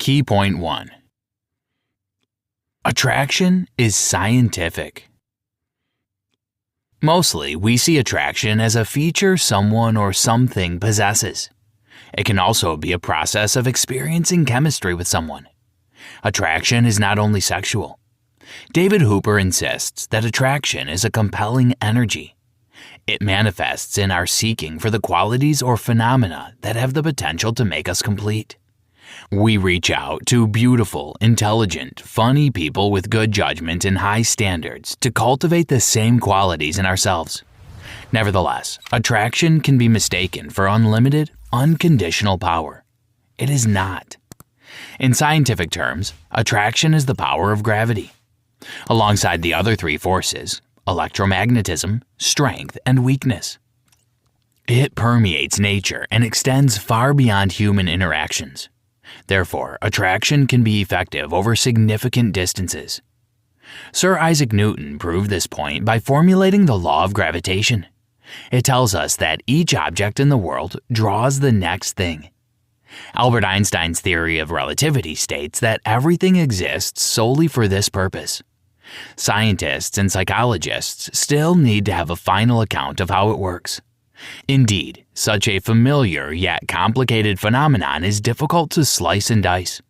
Key point 1. Attraction is scientific. Mostly, we see attraction as a feature someone or something possesses. It can also be a process of experiencing chemistry with someone. Attraction is not only sexual. David Hooper insists that attraction is a compelling energy. It manifests in our seeking for the qualities or phenomena that have the potential to make us complete. We reach out to beautiful, intelligent, funny people with good judgment and high standards to cultivate the same qualities in ourselves. Nevertheless, attraction can be mistaken for unlimited, unconditional power. It is not. In scientific terms, attraction is the power of gravity. Alongside the other three forces, electromagnetism, strength, and weakness. It permeates nature and extends far beyond human interactions. Therefore, attraction can be effective over significant distances. Sir Isaac Newton proved this point by formulating the law of gravitation. It tells us that each object in the world draws the next thing. Albert Einstein's theory of relativity states that everything exists solely for this purpose. Scientists and psychologists still need to have a final account of how it works. Indeed, such a familiar yet complicated phenomenon is difficult to slice and dice.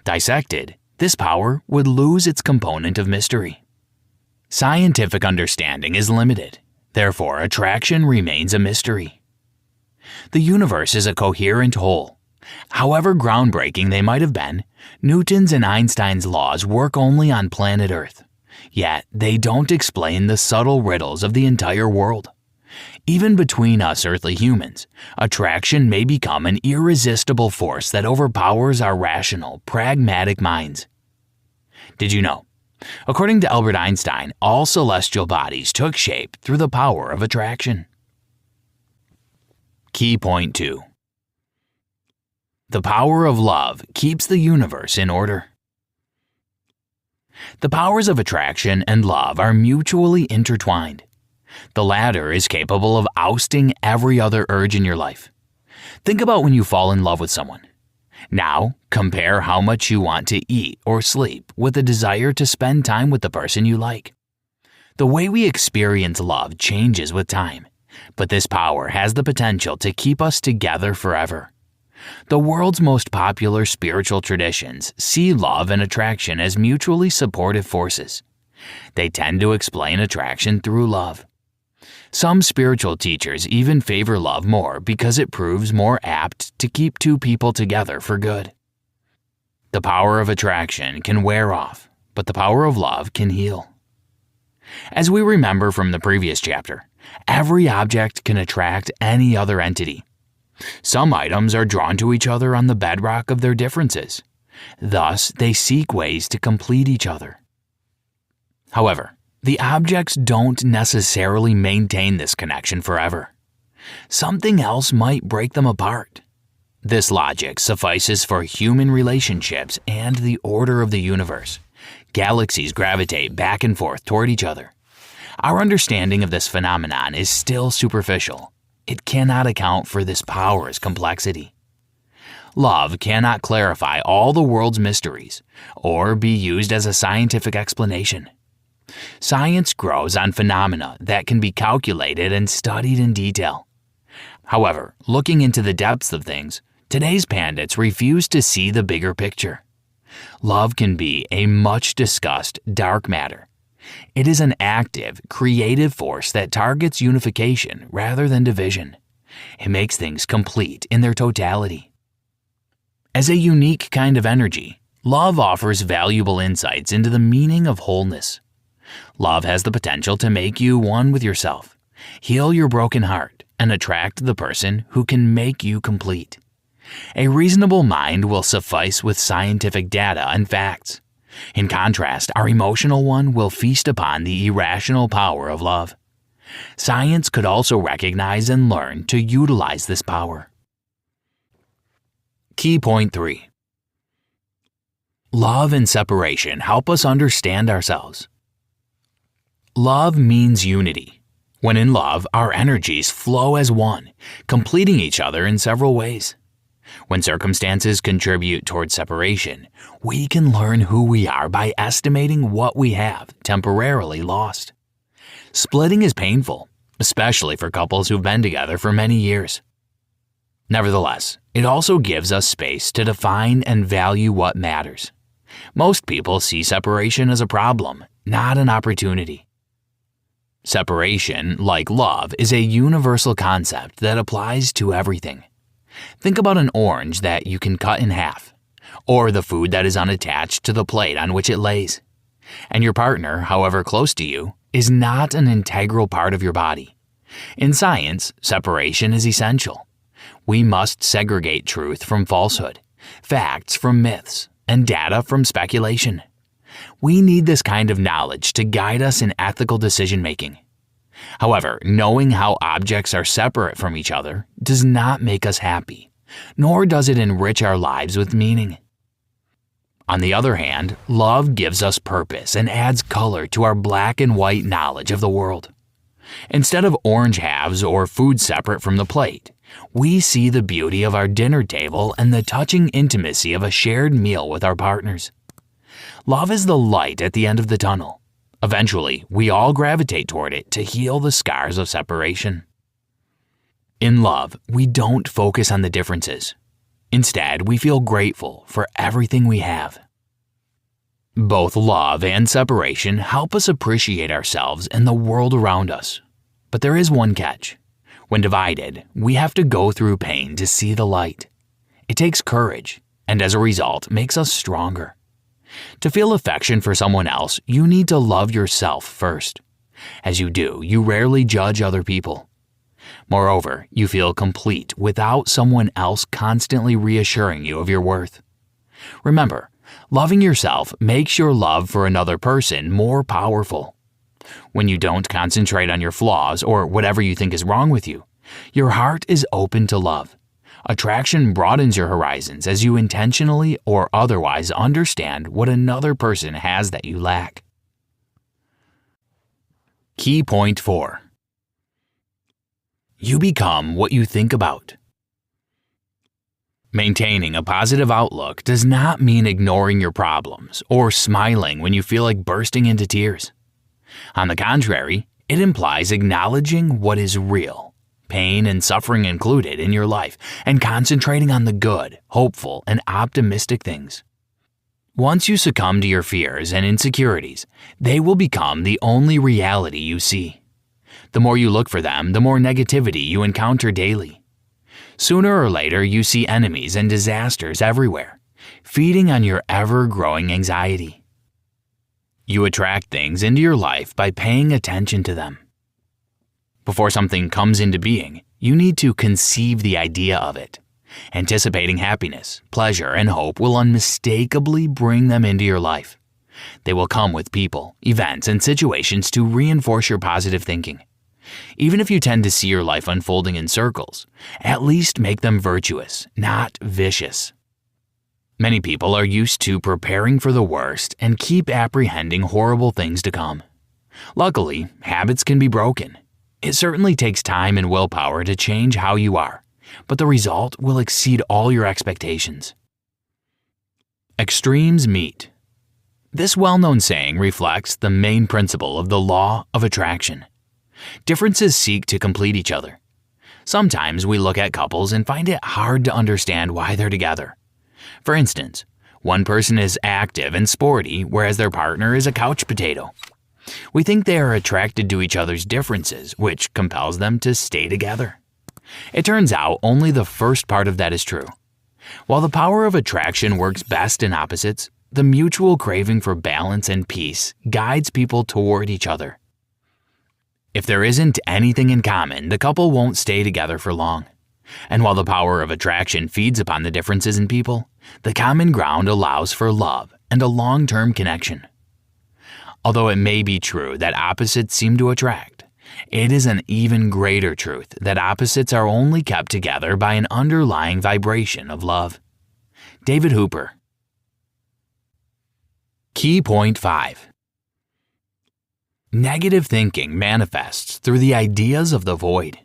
Dissected, this power would lose its component of mystery. Scientific understanding is limited, therefore attraction remains a mystery. The universe is a coherent whole. However groundbreaking they might have been, Newton's and Einstein's laws work only on planet Earth. Yet, they don't explain the subtle riddles of the entire world. Even between us earthly humans, attraction may become an irresistible force that overpowers our rational, pragmatic minds. Did you know? According to Albert Einstein, all celestial bodies took shape through the power of attraction. Key point 2. The power of love keeps the universe in order. The powers of attraction and love are mutually intertwined. The latter is capable of ousting every other urge in your life. Think about when you fall in love with someone. Now, compare how much you want to eat or sleep with the desire to spend time with the person you like. The way we experience love changes with time, but this power has the potential to keep us together forever. The world's most popular spiritual traditions see love and attraction as mutually supportive forces. They tend to explain attraction through love. Some spiritual teachers even favor love more because it proves more apt to keep two people together for good. The power of attraction can wear off, but the power of love can heal. As we remember from the previous chapter, every object can attract any other entity. Some items are drawn to each other on the bedrock of their differences. Thus, they seek ways to complete each other. However, the objects don't necessarily maintain this connection forever. Something else might break them apart. This logic suffices for human relationships and the order of the universe. Galaxies gravitate back and forth toward each other. Our understanding of this phenomenon is still superficial. It cannot account for this power's complexity. Love cannot clarify all the world's mysteries or be used as a scientific explanation. Science grows on phenomena that can be calculated and studied in detail. However, looking into the depths of things, today's pundits refuse to see the bigger picture. Love can be a much-discussed dark matter. It is an active, creative force that targets unification rather than division. It makes things complete in their totality. As a unique kind of energy, love offers valuable insights into the meaning of wholeness. Love has the potential to make you one with yourself, heal your broken heart, and attract the person who can make you complete. A reasonable mind will suffice with scientific data and facts. In contrast, our emotional one will feast upon the irrational power of love. Science could also recognize and learn to utilize this power. Key point 3. Love and separation help us understand ourselves. Love means unity. When in love, our energies flow as one, completing each other in several ways. When circumstances contribute towards separation, we can learn who we are by estimating what we have temporarily lost. Splitting is painful, especially for couples who've been together for many years. Nevertheless, it also gives us space to define and value what matters. Most people see separation as a problem, not an opportunity. Separation, like love, is a universal concept that applies to everything. Think about an orange that you can cut in half, or the food that is unattached to the plate on which it lays. And your partner, however close to you, is not an integral part of your body. In science, separation is essential. We must segregate truth from falsehood, facts from myths, and data from speculation. We need this kind of knowledge to guide us in ethical decision-making. However, knowing how objects are separate from each other does not make us happy, nor does it enrich our lives with meaning. On the other hand, love gives us purpose and adds color to our black and white knowledge of the world. Instead of orange halves or food separate from the plate, we see the beauty of our dinner table and the touching intimacy of a shared meal with our partners. Love is the light at the end of the tunnel. Eventually, we all gravitate toward it to heal the scars of separation. In love, we don't focus on the differences. Instead, we feel grateful for everything we have. Both love and separation help us appreciate ourselves and the world around us. But there is one catch. When divided, we have to go through pain to see the light. It takes courage, and as a result, makes us stronger. To feel affection for someone else, you need to love yourself first. As you do, you rarely judge other people. Moreover, you feel complete without someone else constantly reassuring you of your worth. Remember, loving yourself makes your love for another person more powerful. When you don't concentrate on your flaws or whatever you think is wrong with you, your heart is open to love. Attraction broadens your horizons as you intentionally or otherwise understand what another person has that you lack. Key point 4. You become what you think about. Maintaining a positive outlook does not mean ignoring your problems or smiling when you feel like bursting into tears. On the contrary, it implies acknowledging what is real, pain and suffering included, in your life, and concentrating on the good, hopeful, and optimistic things. Once you succumb to your fears and insecurities, they will become the only reality you see. The more you look for them, the more negativity you encounter daily. Sooner or later, you see enemies and disasters everywhere, feeding on your ever-growing anxiety. You attract things into your life by paying attention to them. Before something comes into being, you need to conceive the idea of it. Anticipating happiness, pleasure, and hope will unmistakably bring them into your life. They will come with people, events, and situations to reinforce your positive thinking. Even if you tend to see your life unfolding in circles, at least make them virtuous, not vicious. Many people are used to preparing for the worst and keep apprehending horrible things to come. Luckily, habits can be broken. It certainly takes time and willpower to change how you are, but the result will exceed all your expectations. Extremes meet. This well-known saying reflects the main principle of the law of attraction. Differences seek to complete each other. Sometimes we look at couples and find it hard to understand why they're together. For instance, one person is active and sporty, whereas their partner is a couch potato. We think they are attracted to each other's differences, which compels them to stay together. It turns out only the first part of that is true. While the power of attraction works best in opposites, the mutual craving for balance and peace guides people toward each other. If there isn't anything in common, the couple won't stay together for long. And while the power of attraction feeds upon the differences in people, the common ground allows for love and a long-term connection. Although it may be true that opposites seem to attract, it is an even greater truth that opposites are only kept together by an underlying vibration of love. David Hooper. Key point 5. Negative thinking manifests through the ideas of the void.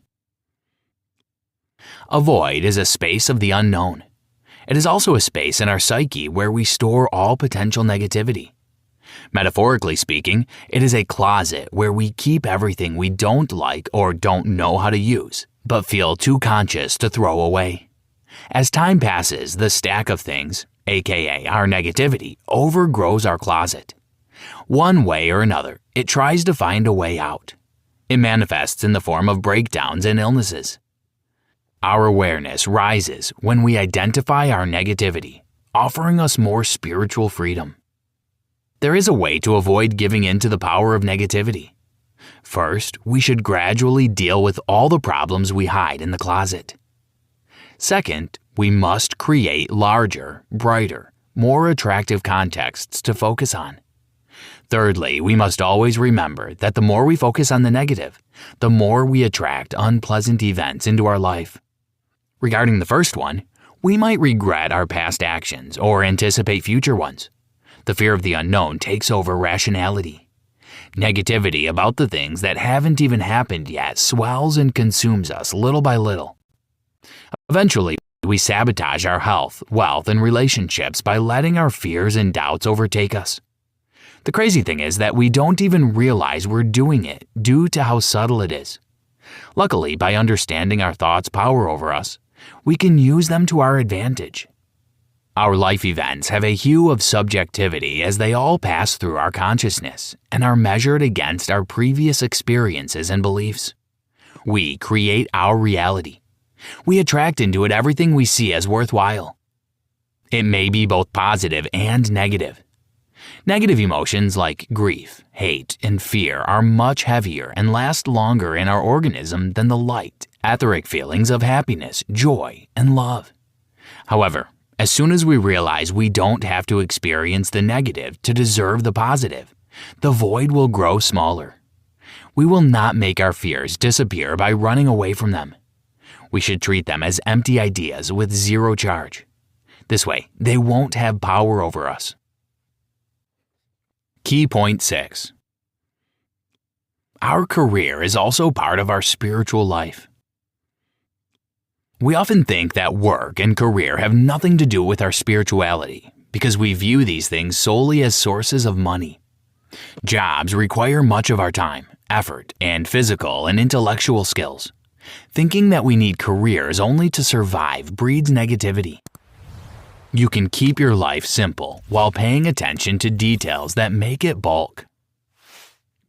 A void is a space of the unknown, It is also a space in our psyche where we store all potential negativity. Metaphorically speaking, it is a closet where we keep everything we don't like or don't know how to use, but feel too conscious to throw away. As time passes, the stack of things, aka our negativity, overgrows our closet. One way or another, it tries to find a way out. It manifests in the form of breakdowns and illnesses. Our awareness rises when we identify our negativity, offering us more spiritual freedom. There is a way to avoid giving in to the power of negativity. First, we should gradually deal with all the problems we hide in the closet. Second, we must create larger, brighter, more attractive contexts to focus on. Thirdly, we must always remember that the more we focus on the negative, the more we attract unpleasant events into our life. Regarding the first one, we might regret our past actions or anticipate future ones. The fear of the unknown takes over rationality. Negativity about the things that haven't even happened yet swells and consumes us little by little. Eventually, we sabotage our health, wealth, and relationships by letting our fears and doubts overtake us. The crazy thing is that we don't even realize we're doing it due to how subtle it is. Luckily, by understanding our thoughts' power over us, we can use them to our advantage. Our life events have a hue of subjectivity as they all pass through our consciousness and are measured against our previous experiences and beliefs. We create our reality. We attract into it everything we see as worthwhile. It may be both positive and negative. Negative emotions like grief, hate, and fear are much heavier and last longer in our organism than the light, etheric feelings of happiness, joy, and love. However, as soon as we realize we don't have to experience the negative to deserve the positive, the void will grow smaller. We will not make our fears disappear by running away from them. We should treat them as empty ideas with zero charge. This way, they won't have power over us. Key point 6. Our career is also part of our spiritual life. We often think that work and career have nothing to do with our spirituality because we view these things solely as sources of money. Jobs require much of our time, effort, and physical and intellectual skills. Thinking that we need careers only to survive breeds negativity. You can keep your life simple while paying attention to details that make it bulk.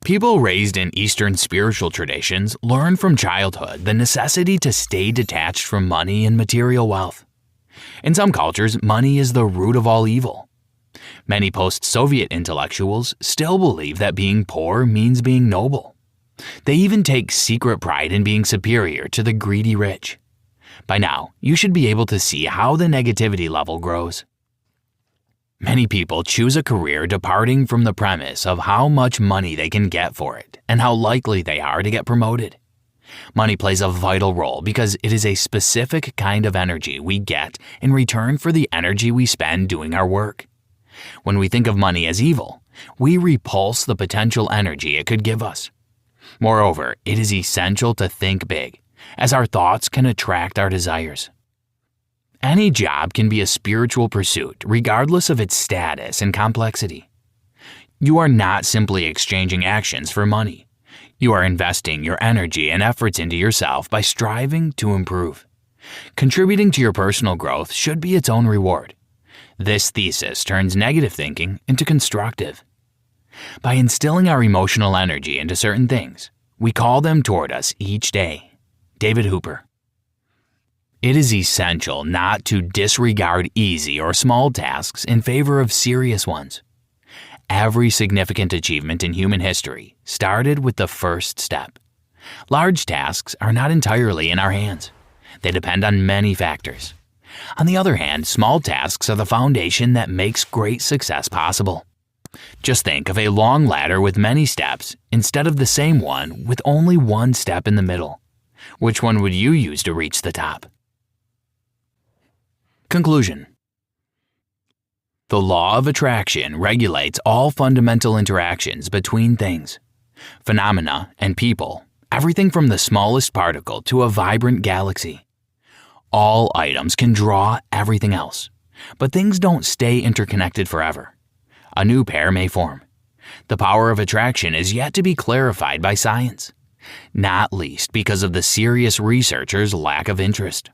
People raised in Eastern spiritual traditions learn from childhood the necessity to stay detached from money and material wealth. In some cultures, money is the root of all evil. Many post-Soviet intellectuals still believe that being poor means being noble. They even take secret pride in being superior to the greedy rich. By now, you should be able to see how the negativity level grows. Many people choose a career departing from the premise of how much money they can get for it and how likely they are to get promoted. Money plays a vital role because it is a specific kind of energy we get in return for the energy we spend doing our work. When we think of money as evil, we repulse the potential energy it could give us. Moreover, it is essential to think big, as our thoughts can attract our desires. Any job can be a spiritual pursuit, regardless of its status and complexity. You are not simply exchanging actions for money. You are investing your energy and efforts into yourself by striving to improve. Contributing to your personal growth should be its own reward. This thesis turns negative thinking into constructive. By instilling our emotional energy into certain things, we call them toward us each day. David Hooper. It is essential not to disregard easy or small tasks in favor of serious ones. Every significant achievement in human history started with the first step. Large tasks are not entirely in our hands. They depend on many factors. On the other hand, small tasks are the foundation that makes great success possible. Just think of a long ladder with many steps instead of the same one with only one step in the middle. Which one would you use to reach the top? Conclusion. The law of attraction regulates all fundamental interactions between things, phenomena, and people, everything from the smallest particle to a vibrant galaxy. All items can draw everything else, but things don't stay interconnected forever. A new pair may form. The power of attraction is yet to be clarified by science, not least because of the serious researchers' lack of interest.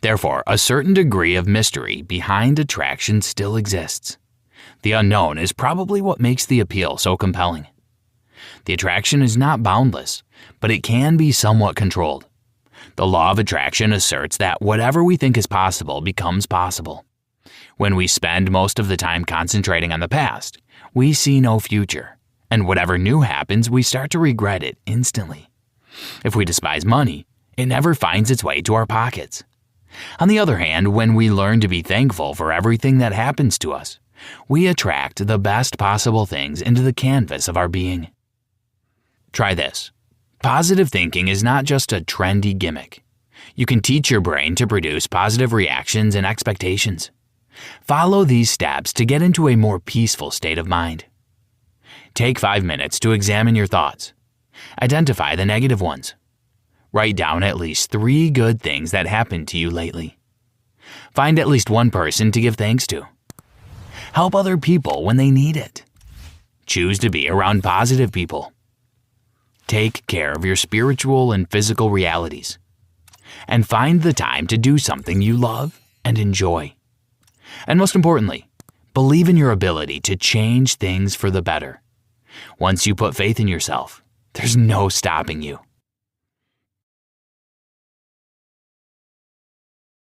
Therefore, a certain degree of mystery behind attraction still exists. The unknown is probably what makes the appeal so compelling. The attraction is not boundless, but it can be somewhat controlled. The law of attraction asserts that whatever we think is possible becomes possible. When we spend most of the time concentrating on the past, we see no future, and whatever new happens, we start to regret it instantly. If we despise money, it never finds its way to our pockets. On the other hand, when we learn to be thankful for everything that happens to us, we attract the best possible things into the canvas of our being. Try this. Positive thinking is not just a trendy gimmick. You can teach your brain to produce positive reactions and expectations. Follow these steps to get into a more peaceful state of mind. Take 5 minutes to examine your thoughts. Identify the negative ones. Write down at least 3 good things that happened to you lately. Find at least one person to give thanks to. Help other people when they need it. Choose to be around positive people. Take care of your spiritual and physical realities. And find the time to do something you love and enjoy. And most importantly, believe in your ability to change things for the better. Once you put faith in yourself, there's no stopping you.